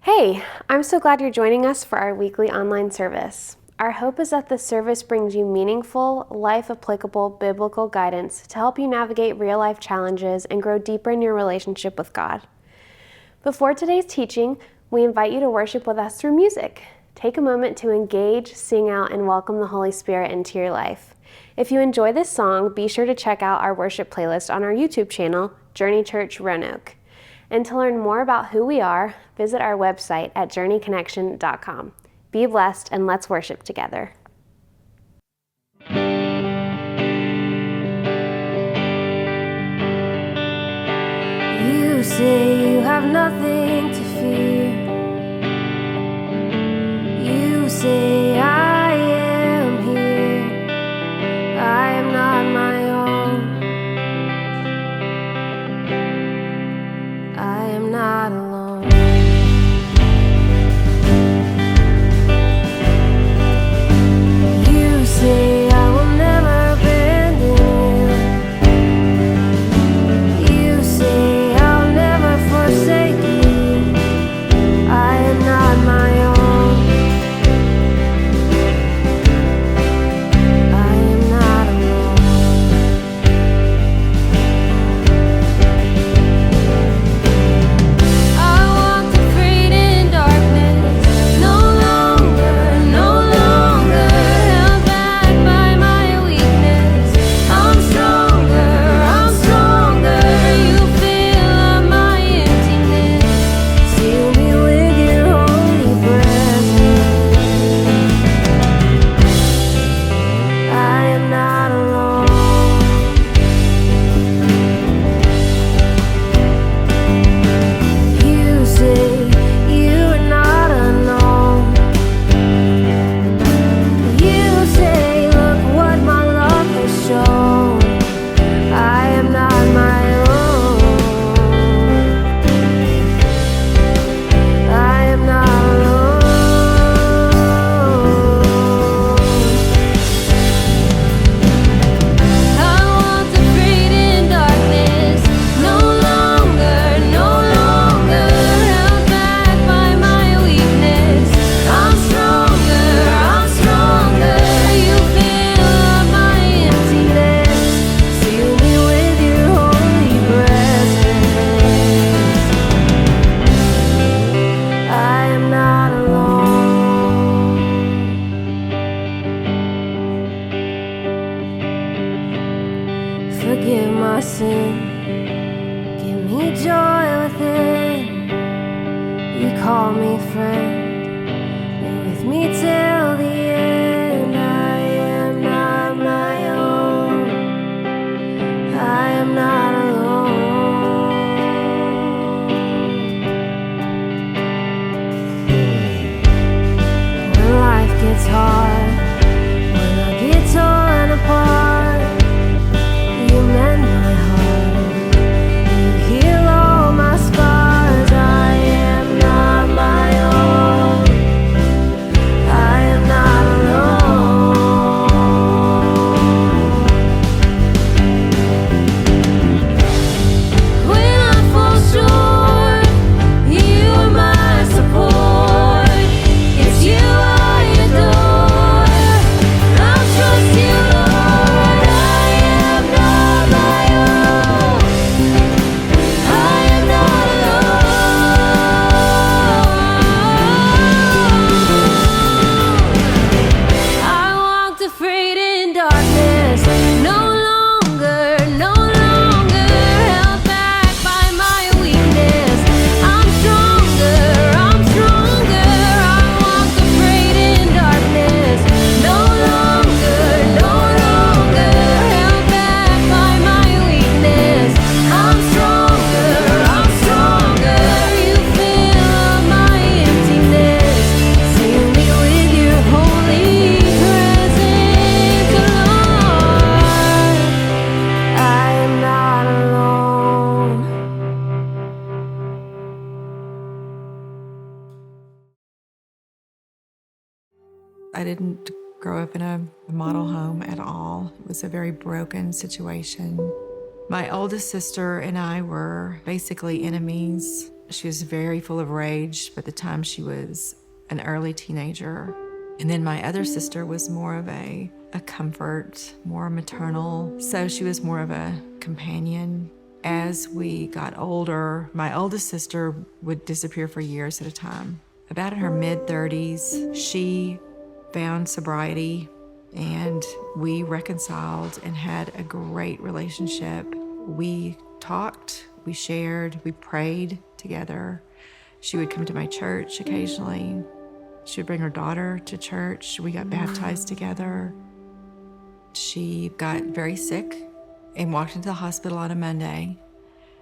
Hey, I'm so glad you're joining us for our weekly online service. Our hope is that this service brings you meaningful, life-applicable biblical guidance to help you navigate real-life challenges and grow deeper in your relationship with God. Before today's teaching, we invite you to worship with us through music. Take a moment to engage, sing out, and welcome the Holy Spirit into your life. If you enjoy this song, be sure to check out our worship playlist on our YouTube channel, Journey Church Roanoke. And to learn more about who we are, visit our website at journeyconnection.com. Be blessed and let's worship together. You say you have nothing to fear. You say I am here. I am not my own. I am not alone. You say I will never abandon you. You say I'll never forsake you. I am not my own. I am not alone. I walked afraid in darkness, no longer held back by my weakness. I'm stronger, you fill up my emptiness. Seal me with your holy presence. I am not alone. You say you are not alone. You say, look what my love has shown. I am not my own. I am not alone. I walked afraid in darkness, no longer held back by my weakness. I'm stronger, you fill up my emptiness. Seal me with your holy presence. I am not alone. Forgive my sin, give me joy within. You call me friend, you're with me till the end. I am not my own. I am not alone. When life gets hard, when I get torn apart, you mend my heart, you heal all my scars. I am not my own. I am not alone. When I fall short, you are my support. It's you I adore. I'll trust you, Lord. I am not my own. I am not alone. I walked afraid in darkness, no longer held back by my weakness. I'm stronger. I walked afraid in darkness, no longer held back by my weakness. I'm stronger, you fill up my emptiness. Seal me with your holy presence, Lord. I am not alone. I didn't grow up in a model home at all. It was a very broken situation. My oldest sister and I were basically enemies. She was very full of rage by the time she was an early teenager. And then my other sister was more of a comfort, more maternal. So she was more of a companion. As we got older, my oldest sister would disappear for years at a time. About in her mid-30s, she found sobriety, and we reconciled and had a great relationship. We talked, we shared, we prayed together. She would come to my church occasionally. She would bring her daughter to church. We got baptized together. She got very sick and walked into the hospital on a Monday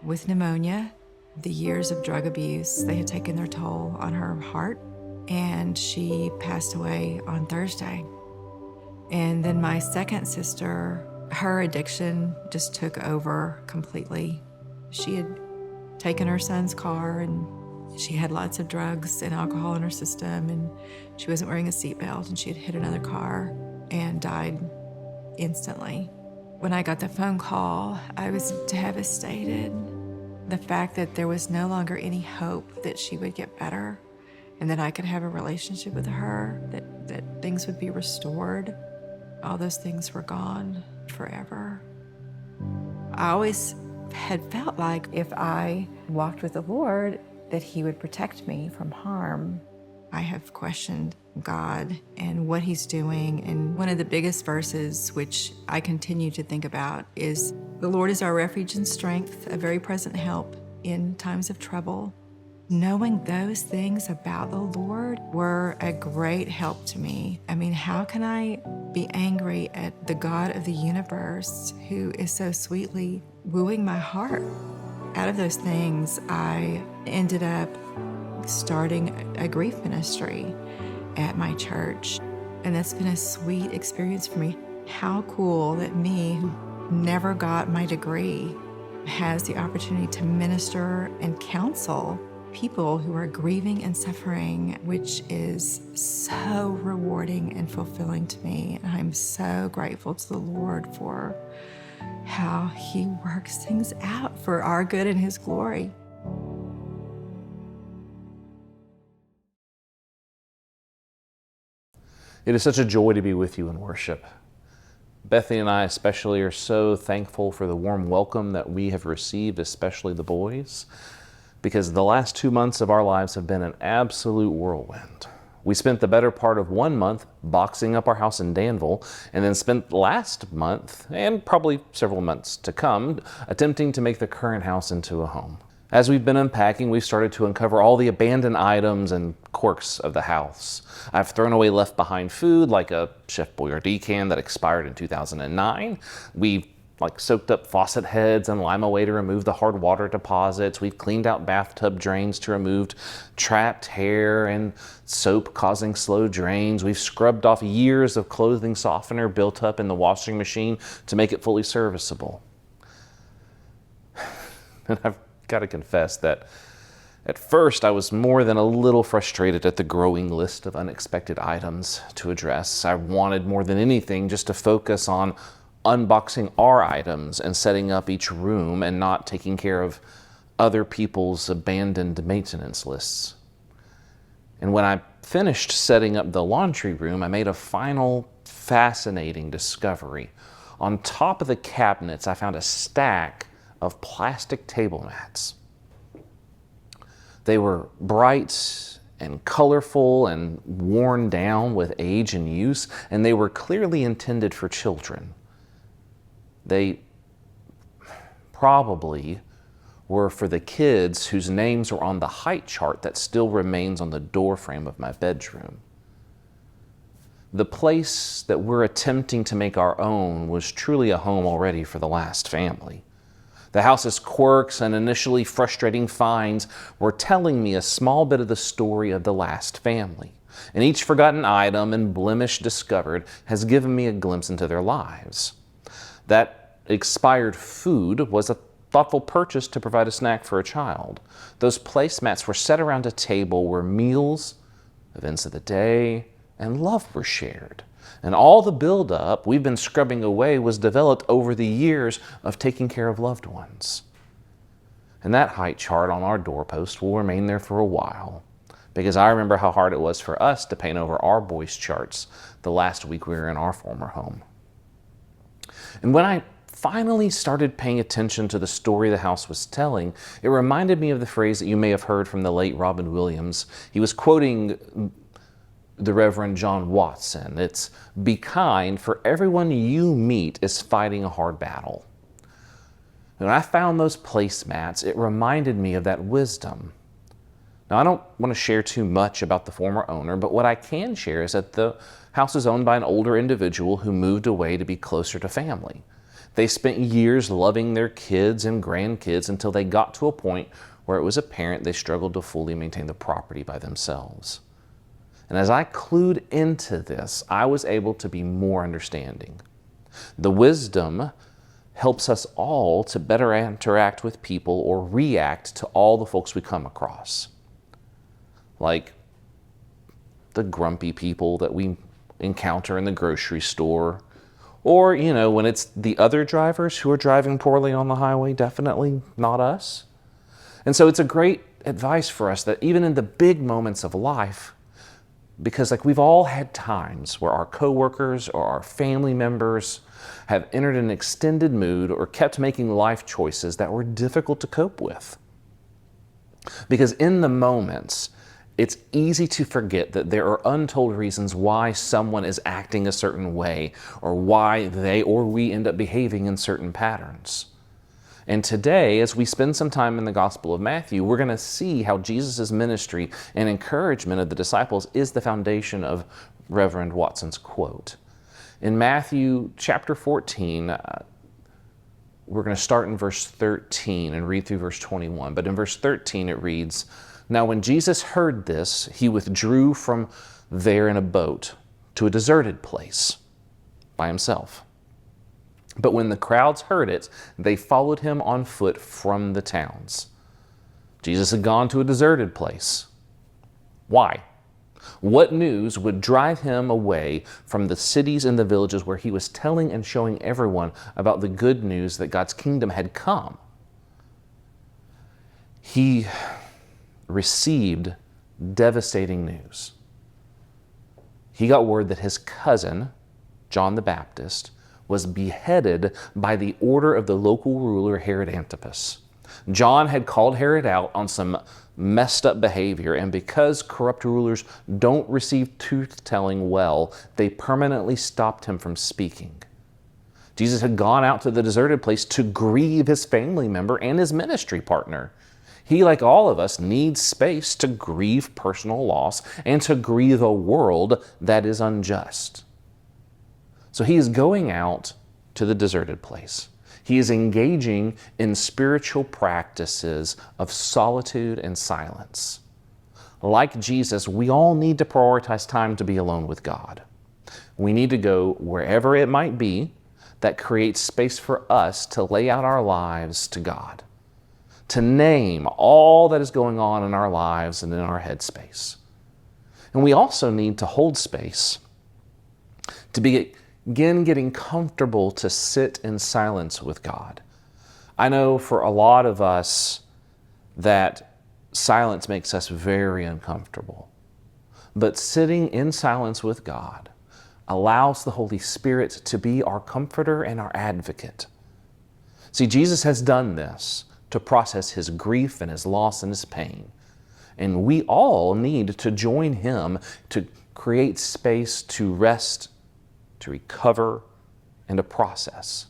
with pneumonia. The years of drug abuse, they had taken their toll on her heart, and she passed away on Thursday. And then my second sister, her addiction just took over completely. She had taken her son's car, and she had lots of drugs and alcohol in her system, and she wasn't wearing a seatbelt, and she had hit another car and died instantly. When I got the phone call, I was devastated. The fact that there was no longer any hope that she would get better and that I could have a relationship with her, that things would be restored, all those things were gone forever. I always had felt like if I walked with the Lord, that He would protect me from harm. I have questioned God and what He's doing, and one of the biggest verses which I continue to think about is, "The Lord is our refuge and strength, a very present help in times of trouble." Knowing those things about the Lord were a great help to me. I mean, how can I be angry at the God of the universe who is so sweetly wooing my heart? Out of those things, I ended up starting a grief ministry at my church, and that's been a sweet experience for me. How cool that me, who never got my degree, has the opportunity to minister and counsel people who are grieving and suffering, which is so rewarding and fulfilling to me. And I'm so grateful to the Lord for how He works things out for our good and His glory. It is such a joy to be with you in worship. Bethany and I especially are so thankful for the warm welcome that we have received, especially the boys, because the last 2 months of our lives have been an absolute whirlwind. We spent the better part of 1 month boxing up our house in Danville, and then spent last month, and probably several months to come, attempting to make the current house into a home. As we've been unpacking, we've started to uncover all the abandoned items and quirks of the house. I've thrown away left behind food, like a Chef Boyardee can that expired in 2009. We've soaked up faucet heads and lime away to remove the hard water deposits. We've cleaned out bathtub drains to remove trapped hair and soap causing slow drains. We've scrubbed off years of clothing softener built up in the washing machine to make it fully serviceable. And I've got to confess that at first I was more than a little frustrated at the growing list of unexpected items to address. I wanted more than anything just to focus on unboxing our items and setting up each room and not taking care of other people's abandoned maintenance lists. And when I finished setting up the laundry room, I made a final fascinating discovery. On top of the cabinets, I found a stack of plastic table mats. They were bright and colorful and worn down with age and use, and they were clearly intended for children. They probably were for the kids whose names were on the height chart that still remains on the door frame of my bedroom. The place that we're attempting to make our own was truly a home already for the last family. The house's quirks and initially frustrating finds were telling me a small bit of the story of the last family. And each forgotten item and blemish discovered has given me a glimpse into their lives. That expired food was a thoughtful purchase to provide a snack for a child. Those placemats were set around a table where meals, events of the day, and love were shared. And all the buildup we've been scrubbing away was developed over the years of taking care of loved ones. And that height chart on our doorpost will remain there for a while, because I remember how hard it was for us to paint over our boys' charts the last week we were in our former home. And when I finally started paying attention to the story the house was telling, it reminded me of the phrase that you may have heard from the late Robin Williams. He was quoting the Reverend John Watson. It's, "Be kind, for everyone you meet is fighting a hard battle." When I found those placemats, it reminded me of that wisdom. Now, I don't want to share too much about the former owner, but what I can share is that the house is owned by an older individual who moved away to be closer to family. They spent years loving their kids and grandkids until they got to a point where it was apparent they struggled to fully maintain the property by themselves. And as I clued into this, I was able to be more understanding. The wisdom helps us all to better interact with people or react to all the folks we come across. Like the grumpy people that we encounter in the grocery store, or, when it's the other drivers who are driving poorly on the highway, definitely not us. And so it's a great advice for us that even in the big moments of life, because we've all had times where our coworkers or our family members have entered an extended mood or kept making life choices that were difficult to cope with. Because in the moments, it's easy to forget that there are untold reasons why someone is acting a certain way or why they or we end up behaving in certain patterns. And today, as we spend some time in the Gospel of Matthew, we're going to see how Jesus' ministry and encouragement of the disciples is the foundation of Reverend Watson's quote. In Matthew chapter 14, we're going to start in verse 13 and read through verse 21. But in verse 13 it reads, "Now when Jesus heard this, he withdrew from there in a boat to a deserted place by himself. But when the crowds heard it, they followed him on foot from the towns." Jesus had gone to a deserted place. Why? What news would drive him away from the cities and the villages where he was telling and showing everyone about the good news that God's kingdom had come? He received devastating news. He got word that his cousin, John the Baptist, was beheaded by the order of the local ruler Herod Antipas. John had called Herod out on some messed up behavior, and because corrupt rulers don't receive truth-telling well, they permanently stopped him from speaking. Jesus had gone out to the deserted place to grieve his family member and his ministry partner. He, like all of us, needs space to grieve personal loss and to grieve a world that is unjust. So he is going out to the deserted place. He is engaging in spiritual practices of solitude and silence. Like Jesus, we all need to prioritize time to be alone with God. We need to go wherever it might be that creates space for us to lay out our lives to God, to name all that is going on in our lives and in our headspace. And we also need to hold space to begin getting comfortable to sit in silence with God. I know for a lot of us that silence makes us very uncomfortable. But sitting in silence with God allows the Holy Spirit to be our comforter and our advocate. See, Jesus has done this to process his grief and his loss and his pain. And we all need to join him to create space to rest, to recover, and to process.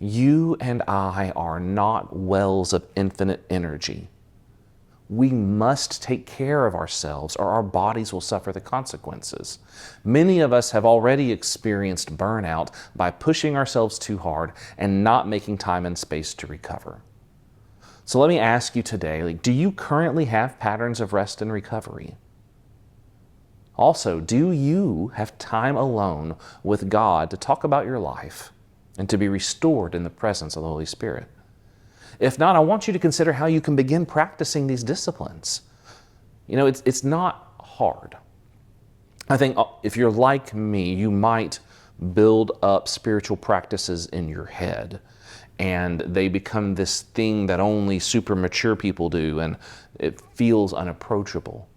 You and I are not wells of infinite energy. We must take care of ourselves or our bodies will suffer the consequences. Many of us have already experienced burnout by pushing ourselves too hard and not making time and space to recover. So let me ask you today, do you currently have patterns of rest and recovery? Also, do you have time alone with God to talk about your life and to be restored in the presence of the Holy Spirit? If not, I want you to consider how you can begin practicing these disciplines. It's not hard. I think if you're like me, you might build up spiritual practices in your head. and they become this thing that only super mature people do, and it feels unapproachable.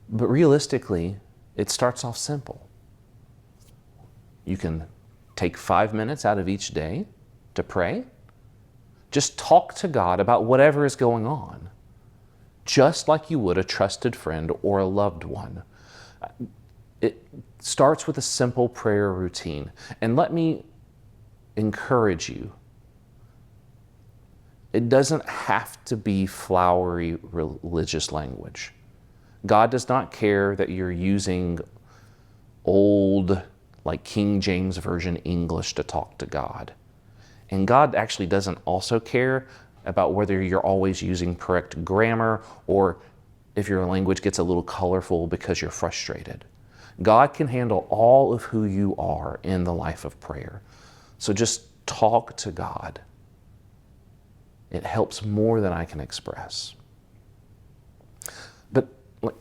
But realistically, it starts off simple. You can take 5 minutes out of each day to pray. Just talk to God about whatever is going on, just like you would a trusted friend or a loved one. It starts with a simple prayer routine. And let me encourage you, it doesn't have to be flowery religious language. God does not care that you're using old, like King James Version English to talk to God. And God actually doesn't also care about whether you're always using correct grammar or if your language gets a little colorful because you're frustrated. God can handle all of who you are in the life of prayer. So just talk to God. It helps more than I can express. But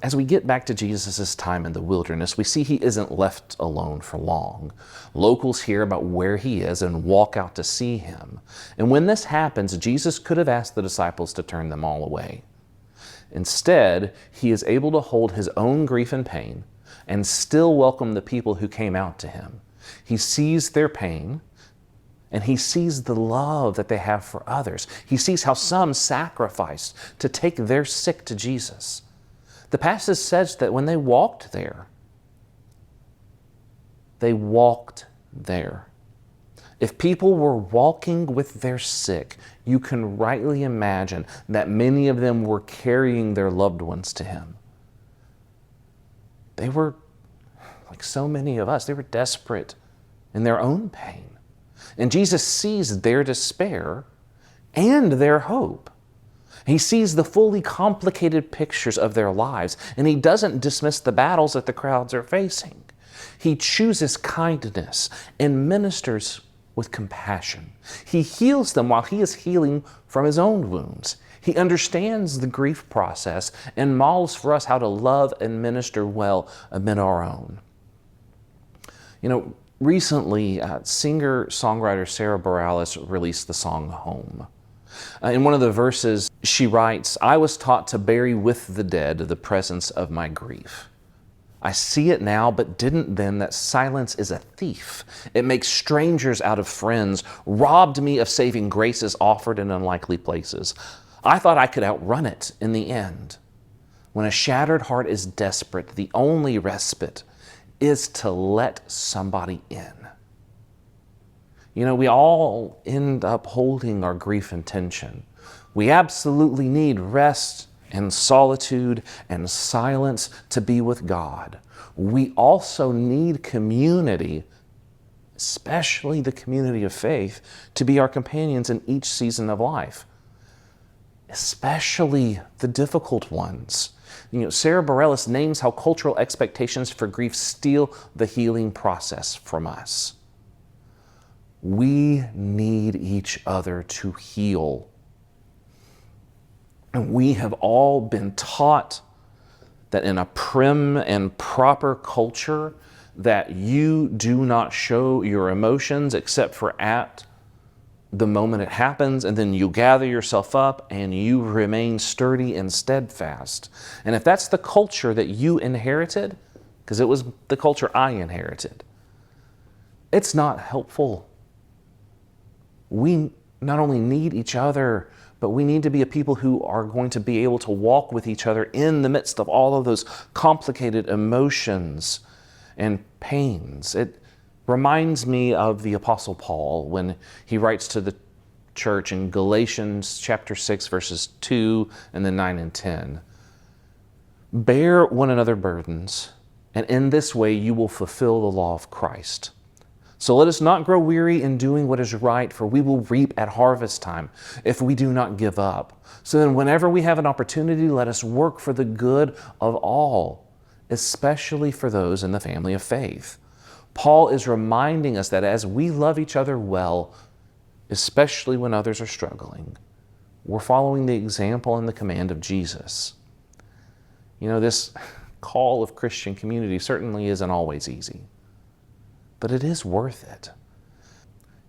as we get back to Jesus' time in the wilderness, we see he isn't left alone for long. Locals hear about where he is and walk out to see him. And when this happens, Jesus could have asked the disciples to turn them all away. Instead, he is able to hold his own grief and pain and still welcome the people who came out to him. He sees their pain, and he sees the love that they have for others. He sees how some sacrificed to take their sick to Jesus. The passage says that when they walked there, If people were walking with their sick, you can rightly imagine that many of them were carrying their loved ones to him. They were, like so many of us, they were desperate in their own pain. And Jesus sees their despair and their hope. He sees the fully complicated pictures of their lives, and he doesn't dismiss the battles that the crowds are facing. He chooses kindness and ministers with compassion. He heals them while he is healing from his own wounds. He understands the grief process and models for us how to love and minister well amid our own. Recently, singer-songwriter Sarah Bareilles released the song Home. In one of the verses, she writes, "I was taught to bury with the dead the presence of my grief. I see it now, but didn't then, that silence is a thief. It makes strangers out of friends, robbed me of saving graces offered in unlikely places. I thought I could outrun it in the end. When a shattered heart is desperate, the only respite is to let somebody in." We all end up holding our grief in tension. We absolutely need rest and solitude and silence to be with God. We also need community, especially the community of faith, to be our companions in each season of life, especially the difficult ones. Sarah Bareilles names how cultural expectations for grief steal the healing process from us. We need each other to heal. And we have all been taught that in a prim and proper culture that you do not show your emotions except for at the moment it happens, and then you gather yourself up and you remain sturdy and steadfast. And if that's the culture that you inherited, because it was the culture I inherited, it's not helpful. We not only need each other, but we need to be a people who are going to be able to walk with each other in the midst of all of those complicated emotions and pains. It reminds me of the Apostle Paul when he writes to the church in Galatians chapter 6, verses 2 and then 9 and 10. "Bear one another burdens, and in this way you will fulfill the law of Christ. So let us not grow weary in doing what is right, for we will reap at harvest time if we do not give up. So then whenever we have an opportunity, let us work for the good of all, especially for those in the family of faith." Paul is reminding us that as we love each other well, especially when others are struggling, we're following the example and the command of Jesus. This call of Christian community certainly isn't always easy, but it is worth it.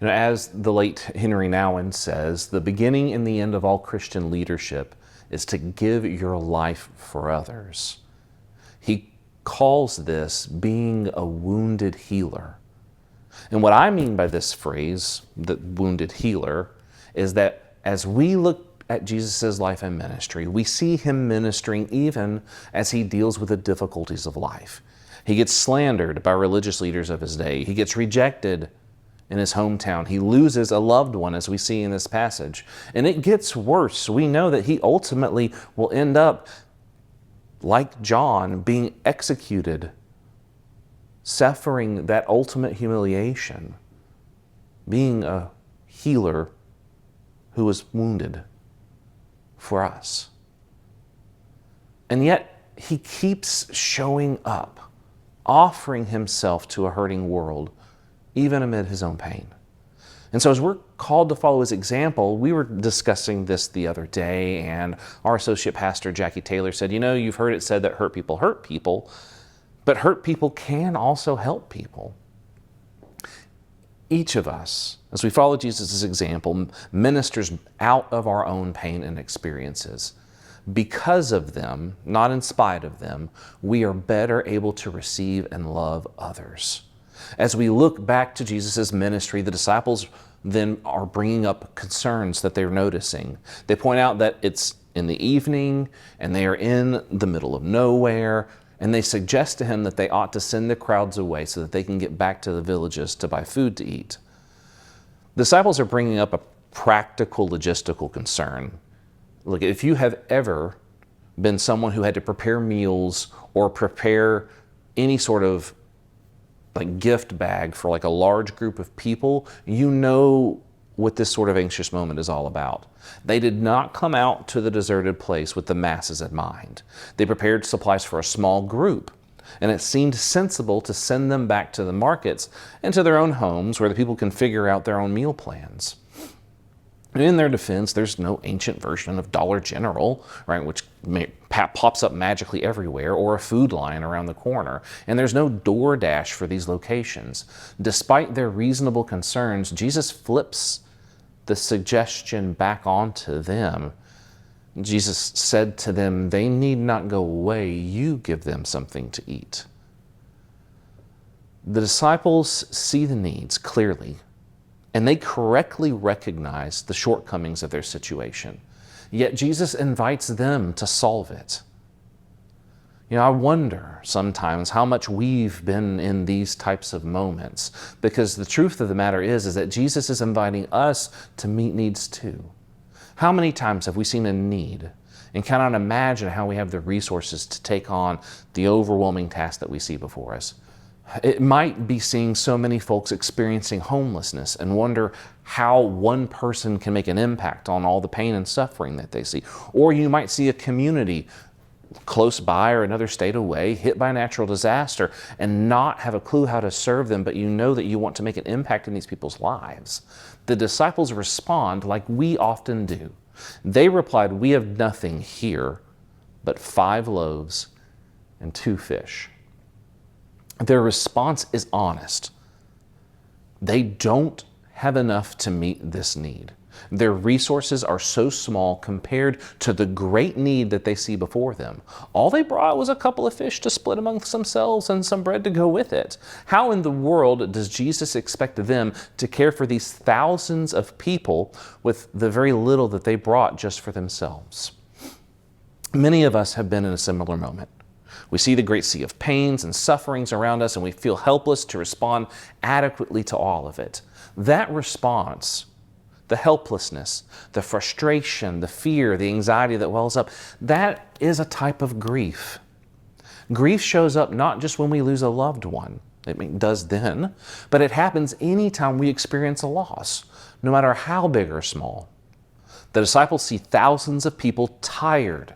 You know, as the late Henry Nouwen says, the beginning and the end of all Christian leadership is to give your life for others. He calls this being a wounded healer. And what I mean by this phrase, the wounded healer, is that as we look at Jesus' life and ministry, we see him ministering even as he deals with the difficulties of life. He gets slandered by religious leaders of his day. He gets rejected in his hometown. He loses a loved one, as we see in this passage. And it gets worse. We know that he ultimately will end up, like John, being executed, suffering that ultimate humiliation, being a healer who was wounded for us. And yet he keeps showing up, offering himself to a hurting world, even amid his own pain. And so as we're called to follow his example, we were discussing this the other day, and our associate pastor, Jackie Taylor, said, you know, you've heard it said that hurt people, but hurt people can also help people. Each of us, as we follow Jesus' example, ministers out of our own pain and experiences. Because of them, not in spite of them, we are better able to receive and love others. As we look back to Jesus' ministry, the disciples then are bringing up concerns that they're noticing. They point out that it's in the evening and they are in the middle of nowhere, and they suggest to him that they ought to send the crowds away so that they can get back to the villages to buy food to eat. The disciples are bringing up a practical, logistical concern. Look, if you have ever been someone who had to prepare meals or prepare any sort of gift bag for a large group of people, you know what this sort of anxious moment is all about. They did not come out to the deserted place with the masses in mind. They prepared supplies for a small group, and it seemed sensible to send them back to the markets and to their own homes where the people can figure out their own meal plans. In their defense, there's no ancient version of Dollar General, right, which pops up magically everywhere, or a Food Line around the corner. And there's no DoorDash for these locations. Despite their reasonable concerns, Jesus flips the suggestion back onto them. Jesus said to them, they need not go away. You give them something to eat. The disciples see the needs clearly, and they correctly recognize the shortcomings of their situation. Yet Jesus invites them to solve it. You know, I wonder sometimes how much we've been in these types of moments, because the truth of the matter is that Jesus is inviting us to meet needs too. How many times have we seen a need and cannot imagine how we have the resources to take on the overwhelming task that we see before us? It might be seeing so many folks experiencing homelessness and wonder how one person can make an impact on all the pain and suffering that they see. Or you might see a community close by or another state away hit by a natural disaster and not have a clue how to serve them, but you know that you want to make an impact in these people's lives. The disciples respond like we often do. They replied, we have nothing here but 5 loaves and 2 fish. Their response is honest. They don't have enough to meet this need. Their resources are so small compared to the great need that they see before them. All they brought was a couple of fish to split amongst themselves and some bread to go with it. How in the world does Jesus expect them to care for these thousands of people with the very little that they brought just for themselves? Many of us have been in a similar moment. We see the great sea of pains and sufferings around us, and we feel helpless to respond adequately to all of it. That response, the helplessness, the frustration, the fear, the anxiety that wells up, that is a type of grief. Grief shows up not just when we lose a loved one. It does then, but it happens anytime we experience a loss, no matter how big or small. The disciples see thousands of people tired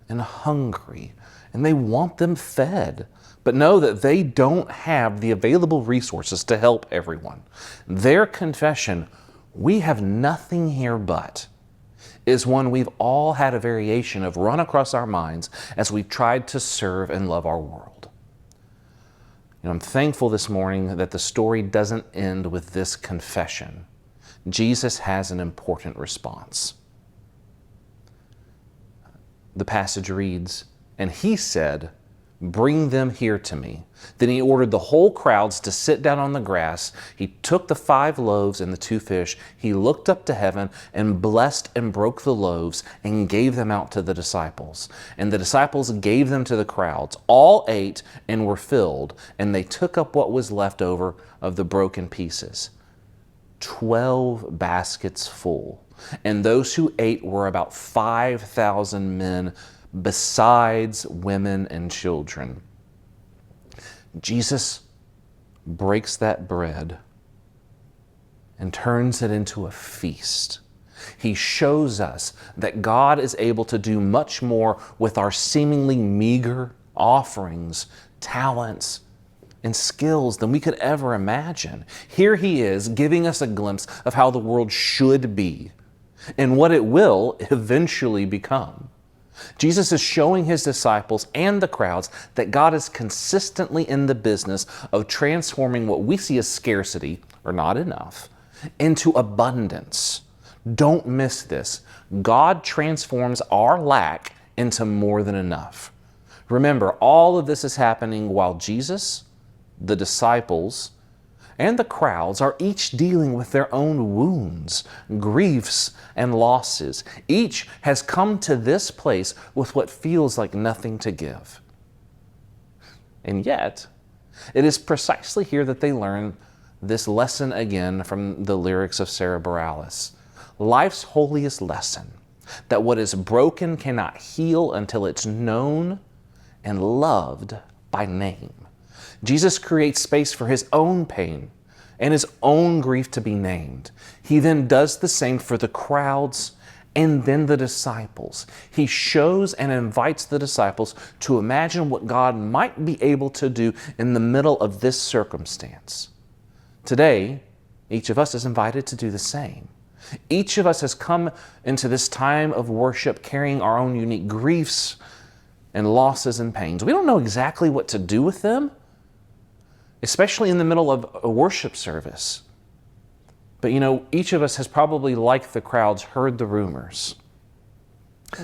and hungry, and they want them fed, but know that they don't have the available resources to help everyone. Their confession, we have nothing here but, is one we've all had a variation of run across our minds as we've tried to serve and love our world. I'm thankful this morning that the story doesn't end with this confession. Jesus has an important response. The passage reads, "And he said, 'Bring them here to me.' Then he ordered the whole crowds to sit down on the grass. He took the 5 loaves and the 2 fish. He looked up to heaven and blessed and broke the loaves and gave them out to the disciples. And the disciples gave them to the crowds. All ate and were filled, and they took up what was left over of the broken pieces. 12 baskets full. And those who ate were about 5,000 men, besides women and children." Jesus breaks that bread and turns it into a feast. He shows us that God is able to do much more with our seemingly meager offerings, talents, and skills than we could ever imagine. Here he is giving us a glimpse of how the world should be and what it will eventually become. Jesus is showing his disciples and the crowds that God is consistently in the business of transforming what we see as scarcity, or not enough, into abundance. Don't miss this. God transforms our lack into more than enough. Remember, all of this is happening while Jesus, the disciples, and the crowds are each dealing with their own wounds, griefs, and losses. Each has come to this place with what feels like nothing to give. And yet, it is precisely here that they learn this lesson again from the lyrics of Sarah Bareilles. Life's holiest lesson, that what is broken cannot heal until it's known and loved by name. Jesus creates space for his own pain and his own grief to be named. He then does the same for the crowds and then the disciples. He shows and invites the disciples to imagine what God might be able to do in the middle of this circumstance. Today, each of us is invited to do the same. Each of us has come into this time of worship carrying our own unique griefs and losses and pains. We don't know exactly what to do with them, especially in the middle of a worship service. But each of us has probably, like the crowds, heard the rumors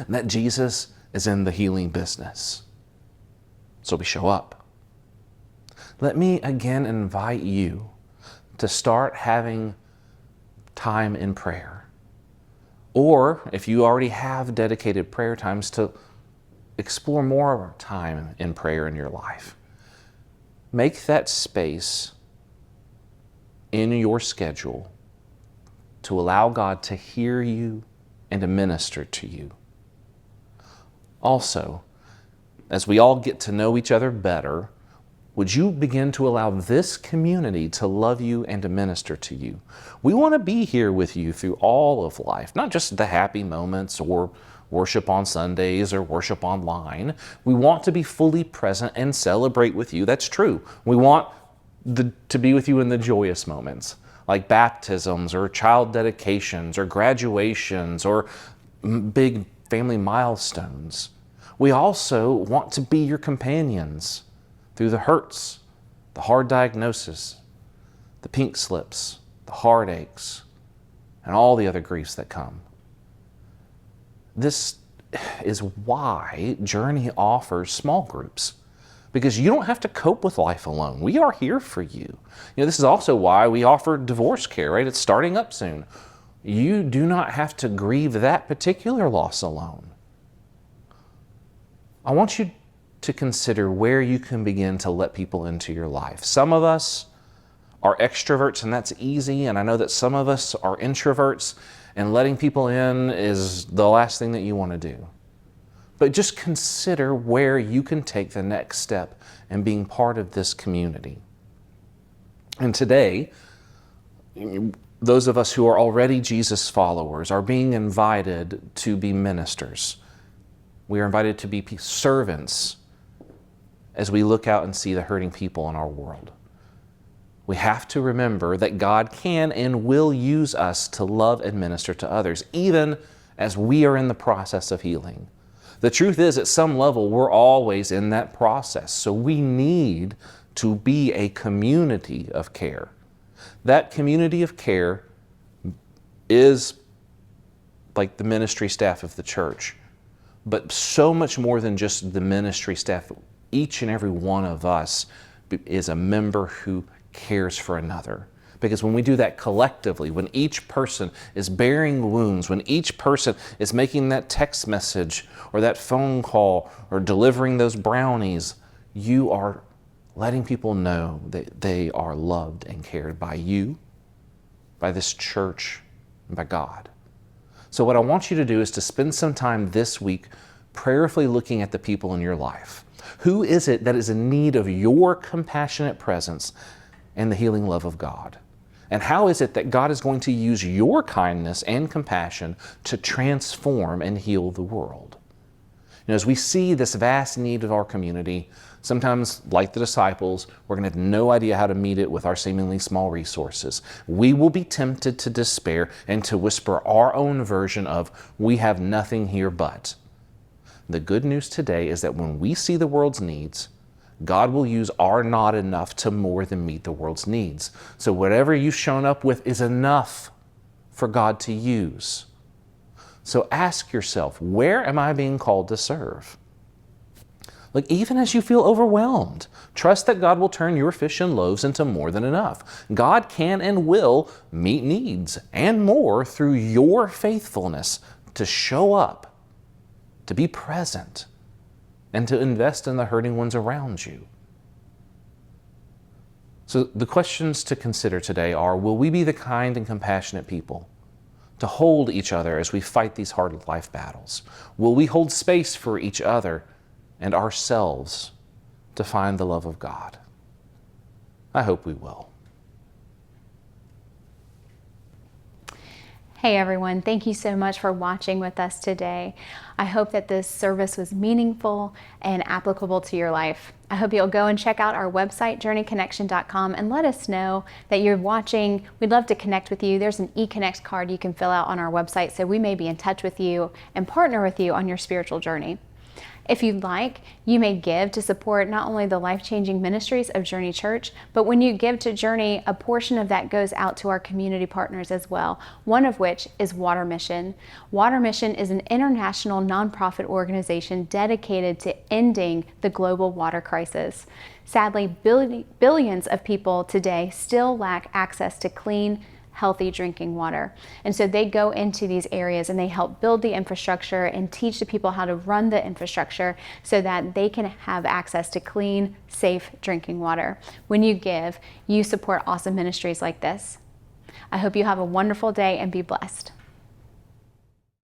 that Jesus is in the healing business. So we show up. Let me again invite you to start having time in prayer. Or if you already have dedicated prayer times, to explore more time in prayer in your life. Make that space in your schedule to allow God to hear you and to minister to you. Also, as we all get to know each other better, would you begin to allow this community to love you and to minister to you? We want to be here with you through all of life, not just the happy moments or worship on Sundays or worship online. We want to be fully present and celebrate with you. That's true. We want to be with you in the joyous moments, like baptisms or child dedications or graduations or big family milestones. We also want to be your companions through the hurts, the hard diagnosis, the pink slips, the heartaches, and all the other griefs that come. This is why Journey offers small groups, because you don't have to cope with life alone. We are here for you. This is also why we offer divorce care, right? It's starting up soon. You do not have to grieve that particular loss alone. I want you to consider where you can begin to let people into your life. Some of us are extroverts, and that's easy. And I know that some of us are introverts, and letting people in is the last thing that you want to do. But just consider where you can take the next step in being part of this community. And today, those of us who are already Jesus followers are being invited to be ministers. We are invited to be servants as we look out and see the hurting people in our world. We have to remember that God can and will use us to love and minister to others, even as we are in the process of healing. The truth is, at some level, we're always in that process. So we need to be a community of care. That community of care is like the ministry staff of the church, but so much more than just the ministry staff. Each and every one of us is a member who cares for another. Because when we do that collectively, when each person is bearing wounds, when each person is making that text message or that phone call or delivering those brownies, you are letting people know that they are loved and cared by you, by this church, and by God. So what I want you to do is to spend some time this week prayerfully looking at the people in your life. Who is it that is in need of your compassionate presence and the healing love of God? And how is it that God is going to use your kindness and compassion to transform and heal the world? You know, as we see this vast need of our community, sometimes, like the disciples, we're going to have no idea how to meet it with our seemingly small resources. We will be tempted to despair and to whisper our own version of, we have nothing here but. The good news today is that when we see the world's needs, God will use our not enough to more than meet the world's needs. So whatever you've shown up with is enough for God to use. So ask yourself, where am I being called to serve? Like, even as you feel overwhelmed, trust that God will turn your fish and loaves into more than enough. God can and will meet needs and more through your faithfulness to show up, to be present, and to invest in the hurting ones around you. So the questions to consider today are, will we be the kind and compassionate people to hold each other as we fight these hard life battles? Will we hold space for each other and ourselves to find the love of God? I hope we will. Hey everyone, thank you so much for watching with us today. I hope that this service was meaningful and applicable to your life. I hope you'll go and check out our website, journeyconnection.com, and let us know that you're watching. We'd love to connect with you. There's an eConnect card you can fill out on our website, so we may be in touch with you and partner with you on your spiritual journey. If you'd like, you may give to support not only the life-changing ministries of Journey Church, but when you give to Journey, a portion of that goes out to our community partners as well, one of which is Water Mission. Water Mission is an international nonprofit organization dedicated to ending the global water crisis. Sadly, billions of people today still lack access to clean, healthy drinking water. And so they go into these areas and they help build the infrastructure and teach the people how to run the infrastructure so that they can have access to clean, safe drinking water. When you give, you support awesome ministries like this. I hope you have a wonderful day and be blessed.